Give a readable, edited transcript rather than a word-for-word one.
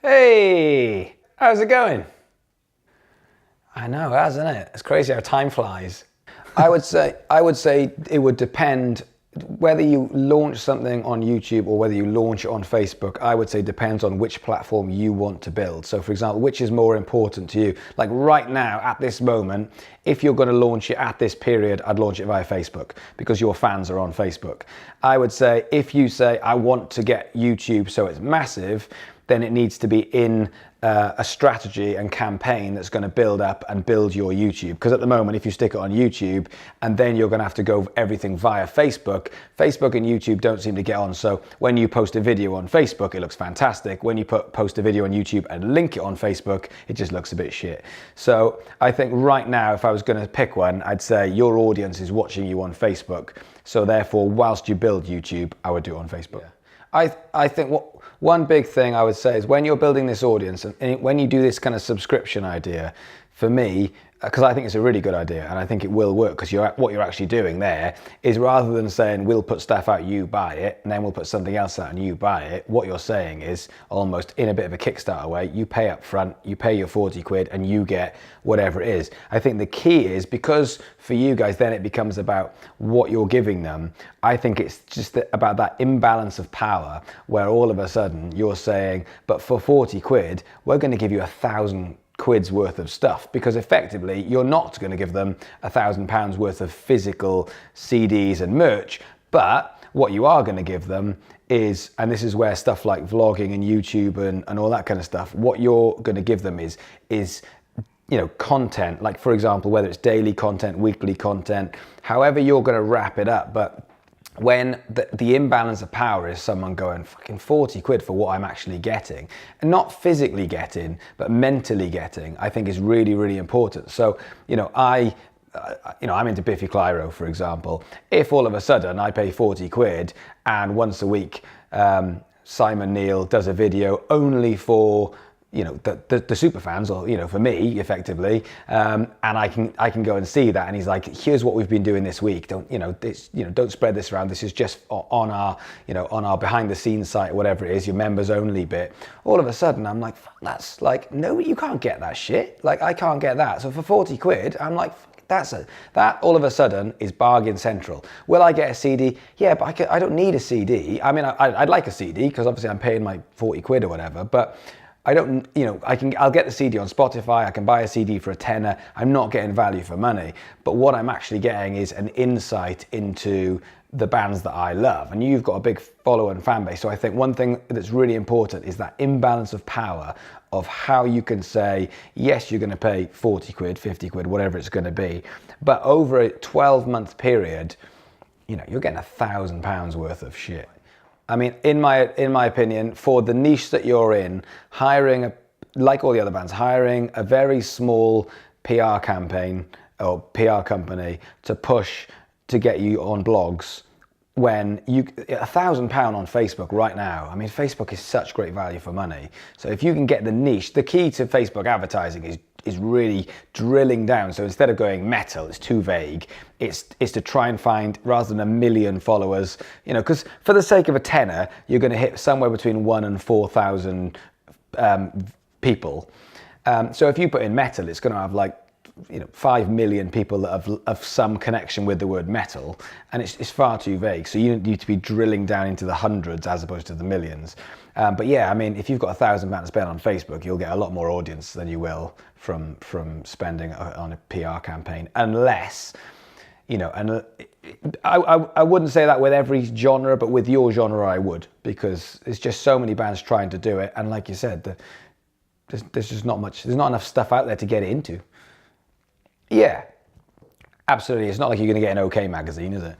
Hey, how's it going? I know, hasn't it? It's crazy how time flies. I would say it would depend whether you launch something on YouTube or whether you launch it on Facebook. I would say depends on which platform you want to build. So for example, which is more important to you? Like right now, at this moment, if you're going to launch it at this period, I'd launch it via Facebook because your fans are on Facebook. I would say if you say, I want to get YouTube so it's massive, then it needs to be in a strategy and campaign that's going to build up and build your YouTube. Because at the moment, if you stick it on YouTube and then you're going to have to go everything via Facebook, Facebook and YouTube don't seem to get on. So when you post a video on Facebook, it looks fantastic. When you post a video on YouTube and link it on Facebook, it just looks a bit shit. So I think right now, if I was going to pick one, I'd say your audience is watching you on Facebook. So therefore, whilst you build YouTube, I would do it on Facebook. Yeah. I think one big thing I would say is when you're building this audience and when you do this kind of subscription idea, for me, because I think it's a really good idea and I think it will work because what you're actually doing there is rather than saying we'll put stuff out, you buy it, and then we'll put something else out and you buy it, what you're saying is almost in a bit of a Kickstarter way, you pay up front, you pay your 40 quid and you get whatever it is. I think the key is because for you guys then it becomes about what you're giving them. I think it's just about that imbalance of power where all of a sudden you're saying, but for 40 quid, we're going to give you 1,000 quid's worth of stuff, because effectively you're not going to give them £1,000 worth of physical CDs and merch, but what you are going to give them is, and this is where stuff like vlogging and YouTube and all that kind of stuff, what you're going to give them is you know, content, like for example, whether it's daily content, weekly content, however you're going to wrap it up. But when the imbalance of power is someone going fucking 40 quid for what I'm actually getting, and not physically getting, but mentally getting, I think is really, really important. So, you know, I'm into Biffy Clyro, for example. If all of a sudden I pay 40 quid and once a week, Simon Neil does a video only for, you know, the super fans, or, you know, for me effectively, and I can go and see that, and he's like, here's what we've been doing this week, don't spread this around, this is just on our behind the scenes site, whatever it is, your members only bit. All of a sudden I'm like, fuck, that's like, no, you can't get that shit, like I can't get that. So for 40 quid I'm like, that all of a sudden is bargain central. Will I get a CD? Yeah, but I don't need a CD. I mean, I'd like a CD because obviously I'm paying my 40 quid or whatever, but I don't, you know, I'll get the CD on Spotify, I can buy a CD for a tenner, I'm not getting value for money, but what I'm actually getting is an insight into the bands that I love, and you've got a big follower and fan base, so I think one thing that's really important is that imbalance of power of how you can say, yes, you're going to pay 40 quid, 50 quid, whatever it's going to be, but over a 12-month period, you know, you're getting £1,000 worth of shit. I mean, in my opinion, for the niche that you're in, like all the other bands, hiring a very small PR campaign or PR company to push to get you on blogs, when £1,000 on Facebook right now, I mean, Facebook is such great value for money. So if you can get the niche, the key to Facebook advertising is really drilling down. So instead of going metal, it's too vague. It's to try and find, rather than 1 million followers, you know, because for the sake of a tenner, you're going to hit somewhere between 1,000 and 4,000 people. So if you put in metal, it's going to have like, you know, 5 million people that have some connection with the word metal, and it's far too vague. So you need to be drilling down into the hundreds as opposed to the millions. But yeah, I mean, if you've got £1,000 to spend on Facebook, you'll get a lot more audience than you will from spending on a PR campaign, unless, you know, and I wouldn't say that with every genre, but with your genre I would, because there's just so many bands trying to do it, and like you said, there's just not much, there's not enough stuff out there to get into. Yeah, absolutely. It's not like you're going to get an OK magazine, is it?